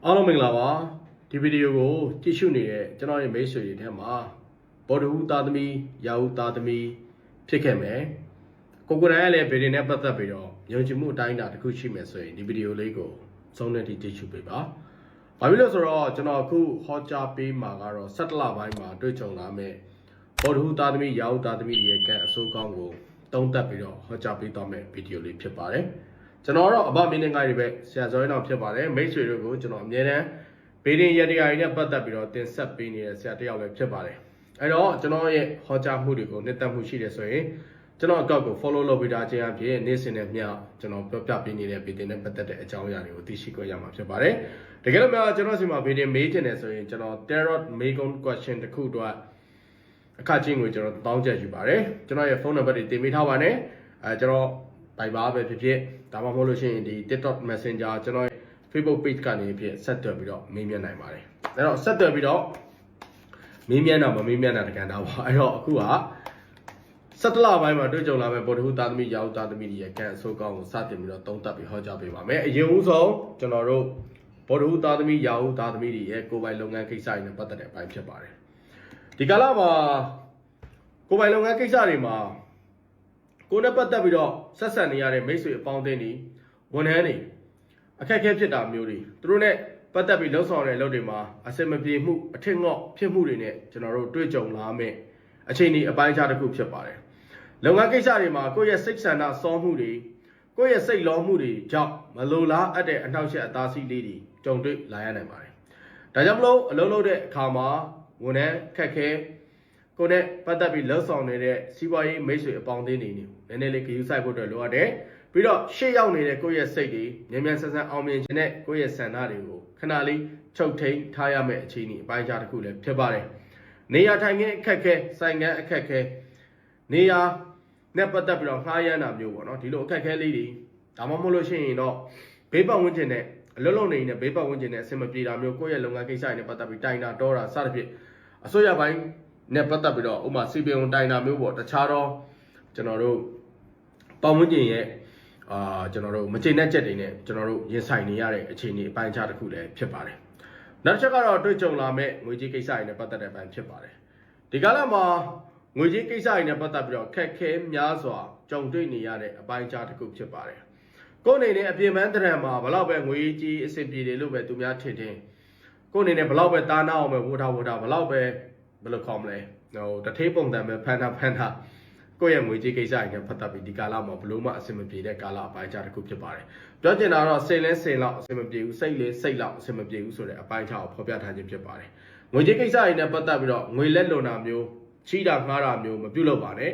အားလုံးမင်္ဂလာပါဒီဗီဒီယိုကိုကြည့်ရှုနေတဲ့ကျွန်တော်ရဲ့မိတ်ဆွေတွေထဲမှာဘော်ဒဟူသားသမီးရာဟုသားသမီးဖြစ်ခဲ့မယ်ကိုကိုရိုင်းကလည်းဗီဒီယိုနဲ့ပတ်သက်ပြီးတော့ယုံကြည်မှုအတိုင်းအတာတစ်ခုရှိမယ်ဆိုရင်ဒီဗီဒီယိုလေးကိုဆုံးတဲ့ထိကြည့်ရှုပေးပါဘာဖြစ်လို့ဆိုတော့ကျွန်တော်အခုဟောကြားပေးမှာကတော့17လပိုင်းမှာတွေ့ကြုံလာမယ့်ဘော်ဒဟူသားသမီးရာဟုသားသမီးရဲ့ကံအဆိုးကောင်းကိုတုံးသက်ပြီးတော့ဟောကြားပေးသွားမယ့်ဗီဒီယိုလေးဖြစ်ပါတယ်ကျွန်တော်တော့အဘမင်းငိုင်းတွေပဲဆရာဇော်ရင်အောင်ဖြစ်ပါတယ်မိတ်ဆွေတို့ကိုကျွန်တော်အမြဲတမ်းဗီဒီယိုရတရားတွေနဲ့ပတ်သက်ပြီးတော့တင်ဆက်ပေးနေတဲ့ဆရာတယောက်လည်းဖြစ်ပါတယ်အဲ့တော့ကျွန်တော်ရဲ့ဟောကြားမှုတွေကိုနှစ်သက်မှုရှိတယ်ဆိုရင်ကျွန်တော်အကောက်ကို follow လုပ်ပေးထားခြင်းအပြင်နေ့စဉ်နဲ့မျှကျွန်တော်ပြောပြပေးနေတဲ့ဗီဒီယိုနဲ့ပတ်သက်တဲ့အကြောင်းအရာတွေကိုသိရှိခွင့်ရမှာဖြစ်ပါတယ်တကယ်လို့များကျွန်တော်စီမှာဗီဒီယိုမေးချင်တယ်ဆိုရင်ကျွန်တော် tarot Megon question တစ်ခုတော့အခချင်းကိုကျွန်တော်တောင်းချက်ယူပါတယ်ကျွန်တော်ရဲ့ဖုန်းနံပါတ်တွေတင်ပေးထားပါနဲ့ကျွန်တော်Viber ပဲဖြစ်ဖြစ်ဒါမှမဟုတ်လို့ရှိရင်ဒီ TikTok Messenger ကျွန်တော် Facebook page ကနေဖြစ်ဆက်သွယ်ပြီးတော့မေးမြန်းနိုင်ပါတယ်အဲ့တော့ဆက်သွယ်ပြီးတော့မေးမြန်းတာမမေးမြန်းတာတကန်တာပါအဲ့တော့အခုက17လပိုင်းမှာတွေ့ကြုံလာမဲ့ဘော်ဒဟူသားသမီးရာဟုသားသမီးတွေရဲ့ကံအဆိုးကောင်းကိုစတင်ပြီးတော့သုံးသပ်ပြီးဟောကြားပေးပါမယ်အရင်ဦးဆုံးကျွန်တော်တို့ဘော်ဒဟူသားသမီးရာဟုသားသမီးတွေရဲ့ကိုယ်ပိုင်လုပ်ငန်းကိစ္စတွေနဲ့ပတ်သက်တဲ့အပိုင်းဖြစ်ပါတယ်ဒီကာလမှာကိုယ်ပိုင်လုပ်ငန်းကိစ္စတွေမှာကိုယ်နဲ့ပတ်သက်ပြီးတော့ဆက်ဆံနေရတဲ့မိတ်ဆွေအပေါင်းအသင်းတွေဝန်ထမ်းတွေအခက်အခဲဖြစ်တာမျိုးတွေသူတို့နဲ့ပတ်သက်ပြီးလှုပ်ဆောင်တဲ့အလုပ်တွေမှာအဆင်မပြေမှုအထင်ငေါ့ဖြစ်မှုတွေနဲ့ကျွန်တော်တို့တွေ့ကြုံလာမယ့်အခြေအနေအပိုင်းခြားတစ်ခုဖြစ်ပါတယ်လုပ်ငန်းကိစ္စတွေမှာကိုယ့်ရဲ့စိတ်ဆန္ဒစောမှုတွေကိုယ့်ရဲ့စိတ်လောမှုတွေကြောင့်မလိုလားအပ်တဲ့အနှောက်အယှက်အသားစီးလေးတွေကြုံတွေ့လာရနိုင်ပါတယ်ဒါကြောင့်မလို့အလုပ်လုပ်တဲ့အခါမှာဝန်ထမ်းခက်ခဲကိုယ်နဲ့ပတ်သက်ပြီးလှုပ်ဆောင်နေတဲ့စီးပွားရေးမိတ်ဆွေအပေါင်းအသင်းတွေနည်းနည်းလေးဂရုစိုက်ဖို့အတွက်လိုအပ်တယ်ပြီးတော့ရှေ့ရောက်နေတဲ့ကိုယ့်ရဲ့စိတ်တွေမြန်မြန်ဆန်ဆန်အောင်မြင်ခြင်းနဲ့ကိုယ့်ရဲ့ဆန္ဒတွေကိုခဏလေးချုပ်ထိန်ထားရမယ့်အခြေအနေအပိုင်းခြားတစ်ခုလည်းဖြစ်ပါတယ်နေရာထိုင်ခင်းအခက်ခဲဆိုင်ငန်းအခက်ခဲနေရာနဲ့ပတ်သက်ပြီးတော့ငှားရမ်းတာမျိုးပေါ့နော်ဒီလိုအခက်ခဲလေးတွေဒါမှမဟုတ်လို့ရှိရင်တော့ဘေးပတ်ဝန်းကျင်နဲ့အလုံးလုံးနေတဲ့ဘေးပတ်ဝန်းကျင်နဲ့အဆင်မပြေတာမျိုးကိုယ့်ရဲ့လုပ်ငန်းကိစ္စတွေနဲ့ပတ်သက်ပြီးတိုင်တာတောတာစသဖြင့်အစိုးရပိုင်းနဲ့ပတ်သက်ပြီးတော့ဥပမာစီပီယုံတိုင်တာမျိုးပေါ့တခြားတော့ကျွန်တော်တို့ပတ်ဝန်းကျင်ရဲ့ကျွန်တော်တို့မကျေနပ်ချက်တွေနဲ့ကျွန်တော်တို့ရင်ဆိုင်နေရတဲ့အခြေအနေအပိုင်းခြားတစ်ခုလည်းဖြစ်ပါတယ်နောက်တစ်ချက်ကတော့တွေ့ကြုံလာမဲ့ငွေကြေးကိစ္စတွေနဲ့ပတ်သက်တဲ့အပိုင်းဖြစ်ပါတယ်ဒီကာလမှာငွေကြေးကိစ္စတွေနဲ့ပတ်သက်ပြီးတော့ခက်ခဲများစွာကြုံတွေ့နေရတဲ့အပိုင်းခြားတစ်ခုဖြစ်ပါတယ်ကိုယ်အနေနဲ့အပြင်ပန်းတရံမှာဘလောက်ပဲငွေကြေးအဆင်ပြေတယ်လို့ပဲသူများထင်ကိုယ်အနေနဲ့ဘလောက်ပဲတာနာအောင်ပဲဝထားဘလောက်ပဲဘယ်လိုခေါ်မလဲဟိုတထေးပုံတံပဲဖန်တာကိုယ့်ရဲ့ငွေကြေးကိစ္စတွေနဲ့ပတ်သက်ပြီးဒီကာလမှာဘလို့မှအဆင်မပြေတဲ့ကာလအပိုင်းခြားတစ်ခုဖြစ်ပါတယ်ပြောချင်တာတော့စိတ်လောက်အဆင်မပြေဘူးစိတ်လောက်အဆင်မပြေဘူးဆိုတဲ့အပိုင်းခြားကိုဖော်ပြထားခြင်းဖြစ်ပါတယ်ငွေကြေးကိစ္စတွေနဲ့ပတ်သက်ပြီးတော့ငွေလက်လွန်တာမျိုးချီးတာငှားတာမျိုးမပြုလုပ်ပါနဲ့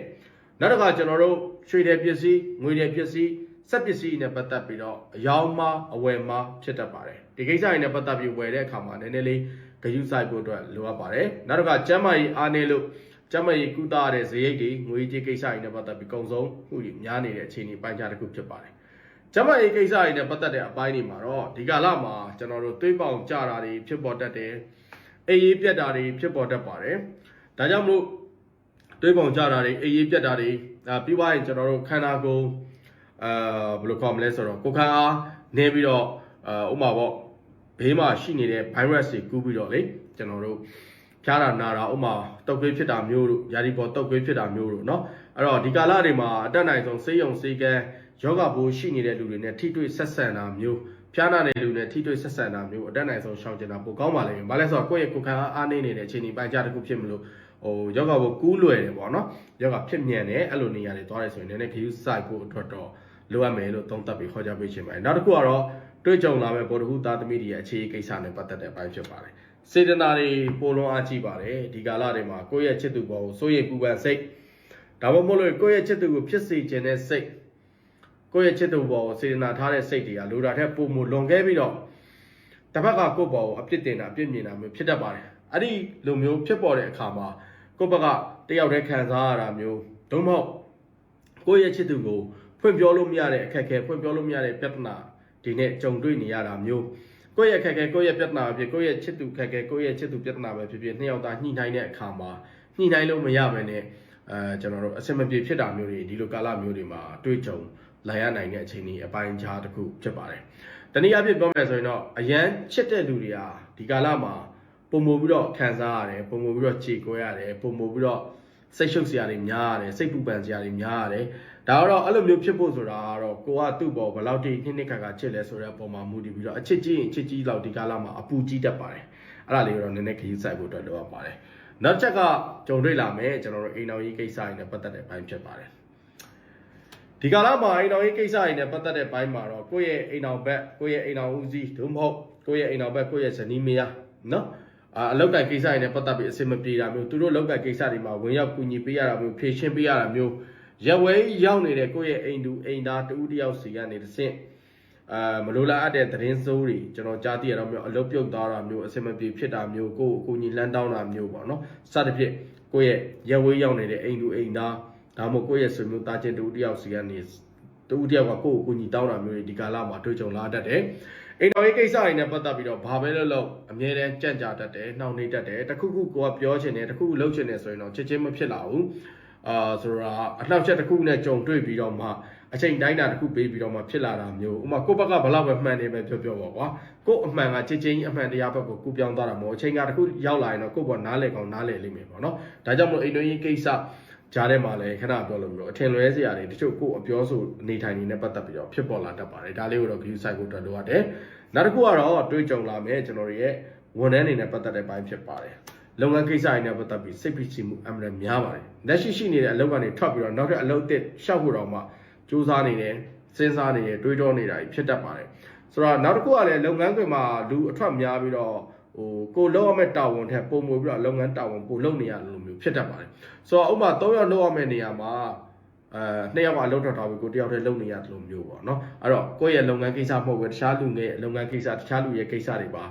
နောက်တစ်ခါကျွန်တော်တို့ရွှေတယ်ပစ္စည်းငွေတယ်ပစ္စည်းစက်ပစ္စည်းနဲ့ပတ်သက်ပြီးတော့အယောင်းမအဝယ်မဖြစ်တတ်ပါတယ်ဒီကိစ္စတွေနဲ့ပတ်သက်ပြီးဝယ်တဲ့အခါမှာနည်းနည်းလေးဂရုစိုက်ဖို့အတွက်လိုအပ်ပါတယ်နောက်တစ်ခါကျန်းမာရေးအားနည်းလို့ကျန်းမာရေးကုသရတဲ့ဈေးရိတ်တွေငွေကြေးကိစ္စတွေနဲ့ပတ်သက်ပြီးကုန်ဆုံးမှုတွေများနေတဲ့အခြေအနေပိုင်းခြားတစ်ခုဖြစ်ပါတယ်ကျန်းမာရေးကိစ္စတွေနဲ့ပတ်သက်တဲ့အပိုင်းတွေမှာတော့ဒီကာလမှာကျွန်တော်တို့သွေးပေါင်ကျတာတွေဖြစ်ပေါ်တတ်တယ်အေးရေးပြတ်တာတွေဖြစ်ပေါ်တတ်ပါတယ်ဒါကြောင့်မို့သွေးပေါင်ကျတာတွေအေးရေးပြတ်တာတွေပြီးသွားရင်ကျွန်တော်တို့ခန္ဓာကိုယ်ဘယ်လိုခေါ်မလဲဆိုတော့ကိုယ်ခံအားနေပြီးတော့ဥပမာပေါ့ဘေးမှာရှိနေတဲ့ virus တွေကူးပြီးတော့လေကျွန်တော်တို့ဖျားတာနာတာဥမာတုပ်ကွေးဖြစ်တာမျိုးတို့ယာဒီပေါ်တုပ်ကွေးဖြစ်တာမျိုးတို့เนาะအဲ့တော့ဒီကာလတွေမှာအတက်နိုင်ဆုံးဆေးရုံဆေးကန်းယောဂဘိုးရှိနေတဲ့လူတွေနဲ့ထိတွေ့ဆက်ဆံတာမျိုးဖျားနာတဲ့လူနဲ့ထိတွေ့ဆက်ဆံတာမျိုးအတက်နိုင်ဆုံးရှောင်ကျဉ်တာပိုကောင်းပါလိမ့်မယ်။ဘာလဲဆိုတော့ကိုယ့်ရဲ့ကိုယ်ခံအားနေနေတဲ့အခြေအနေပိုင်းခြားတစ်ခုဖြစ်မလို့ဟိုယောဂဘိုးကူးလွယ်တယ်ပေါ့နော်ယောဂဖြစ်မြန်တယ်အဲ့လိုနေရာတွေသွားတယ်ဆိုရင်လည်းခရူးစိုက်ဖို့အတွက်တော့လိုအပ်မယ်လို့သုံးသပ်ပြီးခေါ်ကြပေးခြင်းပါတယ်။နောက်တစ်ခုကတော့တွေ့ကြုံလာမဲ့ဘော်ဒဟူသားသမီးတွေရဲ့အခြေအနေကိစ္စနဲ့ပတ်သက်တဲ့အပိုင်းဖြစ်ပါတယ်။စေတနာတွေပိုလွန်အားကြီးပါတယ်ဒီကာလတွေမှာကိုယ့်ရဲ့ချစ်သူပေါ်ကိုစိုးရိမ်ပူပန်စိတ်ဒါမှမဟုတ်လို့ကိုယ့်ရဲ့ချစ်သူကိုဖြစ်စေခြင်းတဲ့စိတ်ကိုယ့်ရဲ့ချစ်သူပေါ်ကိုစေတနာထားတဲ့စိတ်တွေကလိုတာထက်ပိုမိုလွန်ခဲ့ပြီးတော့တစ်ဖက်ကကိုယ့်ပေါ်ကိုအပြစ်တင်တာအပြစ်မြင်တာမျိုးဖြစ်တတ်ပါတယ်အဲ့ဒီလိုမျိုးဖြစ်ပေါ်တဲ့အခါမှာကိုယ့်ဘက်ကတယောက်တည်းခံစားရတာမျိုးဒုမဟုတ်ကိုယ့်ရဲ့ချစ်သူကိုဖွင့်ပြောလို့မရတဲ့အခက်အခဲဖွင့်ပြောလို့မရတဲ့ပြဿနာဒီနဲ့ကြုံတွေ့နေရတာမျိုးကိုယ့်ရဲ့ခက်ခဲကိုယ့်ရဲ့ပြဿနာပဲဖြစ်ကိုယ့်ရဲ့ချစ်သူခက်ခဲကိုယ့်ရဲ့ချစ်သူပြဿနာပဲဖြစ်နှစ်ယောက်သားညှိနှိုင်းတဲ့အခါမှာညှိနှိုင်းလို့မရဘဲနဲ့ကျွန်တော်တို့အဆင်မပြေဖြစ်တာမျိုးတွေဒီလိုကာလမျိုးတွေမှာတွေ့ကြုံလာရနိုင်တဲ့အခြေအနေအပိုင်းခြားတစ်ခုဖြစ်ပါတယ် တနည်းအားဖြင့်ပြောမယ်ဆိုရင်တော့အရန်ချစ်တဲ့လူတွေဟာဒီကာလမှာပုံမပြီးတော့ခံစားရတယ်ပုံမပြီးတော့ခြေကိုရတယ်ပုံမပြီးတော့စိတ်ရှုပ်စရာတွေများရတယ်စိတ်ပူပန်စရာတွေများရတယ်ဒါတော့အဲ့လိုမျိုးဖြစ်ဖို့ဆိုတာကတော့ကိုကသူ့ဘောဘယ်လောက်ထိနှစ်ခါချစ်လဲဆိုတဲ့အပေါ်မှာမူတည်ပြီးတော့အချစ်ကြီးရင်ချစ်ကြီးလောက်ဒီကာလမှာအပူကြီးတတ်ပါတယ်အဲ့ဒါလေးတော့နည်းနည်းခရီးဆိုင်ဖို့အတွက်လိုအပ်ပါတယ်နောက်ချက်ကကြုံတွေ့လာမယ်ကျွန်တော်တို့အိမ်တော်ရေးကိစ္စတွေနဲ့ပတ်သက်တဲ့ဘိုင်းဖြစ်ပါတယ်ဒီကာလမှာအိမ်တော်ရေးကိစ္စတွေနဲ့ပတ်သက်တဲ့ဘိုင်းမှာတော့ကိုယ့်ရဲ့အိမ်တော်ဘက်ကိုယ့်ရဲ့အိမ်တော်ဦးစီးဒုမဟုတ်ကိုယ့်ရဲ့အိမ်တော်ဘက်ကိုယ့်ရဲ့ဇနီးမယားနော်အလောက်ကန်ကိစ္စတွေနဲ့ပတ်သက်ပြီးအဆင်မပြေတာမျိုးသူတို့လောက်ကန်ကိစ္စတွေမှာဝင်ရောက်ကူညီပေးရတာမျိုးဖြည့်ရှင်းပေးရတာမျိုးရက်ဝဲရောက်နေတဲ့ကိုယ့်ရဲ့အိမ်သူအိမ်သားတူတယောက်စီကနေတစ်ဆင့်မလိုလားအပ်တဲ့သတင်းစိုးတွေကျွန်တော်ကြားသိရတော့မျိုးအလုတ်ပြုတ်သွားတာမျိုးအဆင်မပြေဖြစ်တာမျိုးကိုယ့်အကူညီလမ်းတောင်းတာမျိုးပေါ့နော်စသဖြင့်ကိုယ့်ရဲ့ရက်ဝဲရောက်နေတဲ့အိမ်သူအိမ်သားဒါမှမဟုတ်ကိုယ့်ရဲ့ဆွေမျိုးသားချင်းတူတယောက်စီကနေတူတယောက်ကကိုယ့်အကူညီတောင်းတာမျိုးတွေဒီကာလမှာတွေ့ကြုံလာတတ်တယ်အိမ်တော်ရေးကိစ္စတွေနဲ့ပတ်သက်ပြီးတော့ဘာပဲလို့အမြဲတမ်းကြံ့ကြာတတ်တယ်နှောင့်နှေးတတ်တယ်တခုခုကိုကပြောချင်တယ်တခုခုလုပ်ချင်တယ်ဆိုရင်တော့ချက်ချင်းမဖြစ်လာဘူးဆိုတာအနှောက်အယှက်တစ်ခုနဲ့ကြုံတွေ့ပြီးတော့မှအချိန်တိုင်းတာတစ်ခုပေးပြီးတော့မှဖြစ်လာတာမျိုးဥပမာကိုယ့်ဘက်ကဘလောက်ပဲမှန်နေပဲပြောပေါ့ကွာကိုယ့်အမှန်ကချက်ချင်းအမှန်တရားဘက်ကိုကူပြောင်းသွားတာမဟုတ်အချိန်ကတစ်ခုရောက်လာရင်တော့ကိုယ့်ဘောနားလေကောင်းနားလေလိမ့်မယ်ပေါ့နော်ဒါကြောင့်မို့အိမ်တော်ရေးကိစ္စကြားထဲမှာလည်းခဏပြောလို့မျိုးအထင်လွဲစရာတွေတချို့ကိုအပြောဆိုအနေထိုင်နေနဲ့ပတ်သက်ပြီးတော့ဖြစ်ပေါ်လာတတ်ပါတယ်ဒါလေးကိုတော့ view site ကိုတွေ့လို့ရတယ်နောက်တစ်ခုကတော့တွေးကြုံလာမယ်ကျွန်တော်တို့ရဲ့ဝန်ထမ်းတွေနဲ့ပတ်သက်တဲ့ပိုင်းဖြစ်ပါတယ်လုပ်ငန်းကိစ္စတွေနဲ့ပတ်သက်ပြီးစိတ်ဖိစီးမှုအမှန်များပါတယ်လက်ရှိနေတဲ့အလုပ်ကနေထွက်ပြီးတော့နောက်ထပ်အလုပ်တစ်ရှောက်ဖို့တော့မှစူးစမ်းနေတယ်စဉ်းစားနေတယ်တွေးတောနေတာဖြစ်တတ်ပါတယ်ဆိုတော့နောက်တစ်ခုကလည်းလုပ်ငန်းခွင်မှာလူအထွက်များပြီးတော့ကိုလောက်ရမယ့်တာဝန်ထက်ပုံမှုပြီးတော့လုပ်ငန်းတာဝန်ပိုလုပ်နေရလို့မျိုးဖြစ်တတ်ပါတယ်ဆိုတော့ဥပမာ3ယောက်လုပ်ရမယ့်နေရာမှာ2ယောက်ကအလုပ်ထွက်ထားပြီးကို1ယောက်တည်းလုပ်နေရတယ်လို့မျိုးပေါ့နော်အဲ့တော့ကိုယ့်ရဲ့လုပ်ငန်းကိစ္စမဟုတ်ဘူးတခြားလူငယ်လုပ်ငန်းကိစ္စတခြားလူရဲ့ကိစ္စတွေပါ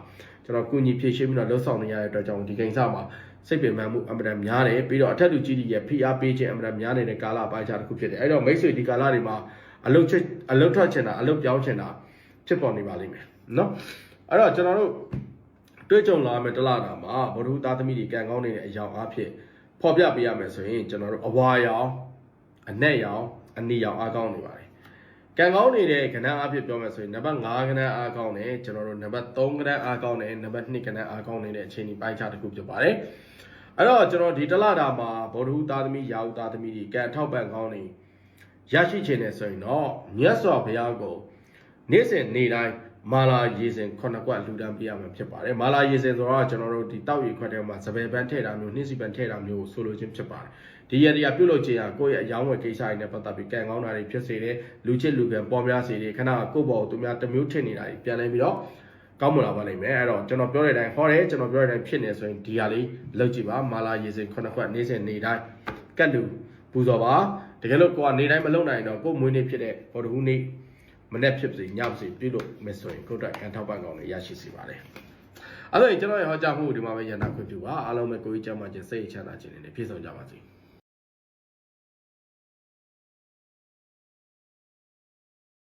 ကျွန်တော်ကုညီဖြည့်ရှင်းပြီးတော့လှုပ်ဆောင်နေရတဲ့အတွက်ကြောင့်ဒီကိစ္စမှာစိတ်ပင်ပန်းမှုအမှန်တမ်းများတယ်ပြီးတော့အထက်လူကြီးတွေရဲ့ဖိအားပေးခြင်းအမှန်တမ်းများနေတဲ့ကာလပိုင်းခြားတစ်ခုဖြစ်တယ်အဲ့တော့မိတ်ဆွေဒီကာလတွေမှာအလုပ်ထွက်ချင်တာအလုပ်ပြောင်းချင်တာဖြစ်ပေါ်နေပါလိမ့်မယ်နော်အဲ့တော့ကျွန်တော်တို့တွေ့ကြုံလာမယ့်တလားတာမှာဗုဒ္ဓဟူသားသမီးတွေကံကောင်းနေတဲ့အကြောင်းအဖြစ်ဖော်ပြပေးရမယ်ဆိုရင်ကျွန်တော်တို့အဝါရောင်အနက်ရောင်အနီရောင်အားကောင်းနေပါတယ်ကံကောင်းနေတဲ့ကဏ္ဍအဖြစ်ပြောမယ်ဆိုရင်နံပါတ်5ကဏ္ဍအားကောင်းတယ်ကျွန်တော်တို့နံပါတ်3ကဏ္ဍအားကောင်းတယ်နံပါတ်2ကဏ္ဍအားကောင်းနေတဲ့အခြေအနေပိုင်းခြားတစ်ခုဖြစ်ပါတယ်အဲ့တော့ကျွန်တော်ဒီတလားတာမှာဗုဒ္ဓဟူသားသမီးရာဟုသားသမီးတွေကံထောက်ပံ့ကောင်းနေရရှိခြင်းနဲ့ဆိုရင်တော့မြတ်စွာဘုရားကိုနေ့စဉ်နေ့တိုင်းမာလာရေစင်9ကွက်လူတန်းပေးရမှာဖြစ်ပါတယ်မာလာရေစင်ဆိုတော့ကျွန်တော်တို့ဒီတောက်ရီခွက်ထဲမှာစပယ်ပန်းထည့်တာမျိုးနှင်းစီပန်းထည့်တာမျိုးဆိုလိုခြင်းဖြစ်ပါတယ်ဒီရတရားပြုလုပ်ခြင်းဟာကိုယ့်ရဲ့အယောင်းဝယ်ကိစ္စတွေနဲ့ပတ်သက်ပြီးကံကောင်းတာတွေဖြစ်စေတယ်လူချစ်လူကံပေါ်များစေတယ်ခဏကိုယ့်ဘော်သူများတမျိုးထင်နေတာတွေပြန်လဲပြီးတော့ကောင်းမလာပါလိမ့်မယ်အဲ့တော့ကျွန်တော်ပြောတဲ့အတိုင်းဟောတယ်ကျွန်တော်ပြောတဲ့အတိုင်းဖြစ်နေဆိုရင်ဒီဟာလေးလုပ်ကြည့်ပါမာလာရေစင်9ခွက်နေ့စဉ်နေ့တိုင်းကတ်လူပူဇော်ပါတကယ်လို့ကိုကနေတိုင်းမလုပ်နိုင်တော့ကိုယ်မွေးနေ့ဖြစ်တဲ့ဗုဒ္ဓဟူးနေ့မနေ့ဖြစ်စေညစီပြုလို့မယ်ဆိုရင်ကိုယ့်အတွက်ခံထောက်ပံ့ကောင်းတွေရရှိစေပါတယ်အဲ့ဒါကျွန်တော်ရဲ့ဟောကြားမှုဒီမှာပဲရန်နာခွင့်ပြုပါအားလုံးပဲကိုကြီးကျမ်းမာခြင်းစိတ်ချမ်းသာခြင်းနဲ့ပြည့်စုံကြပါစေ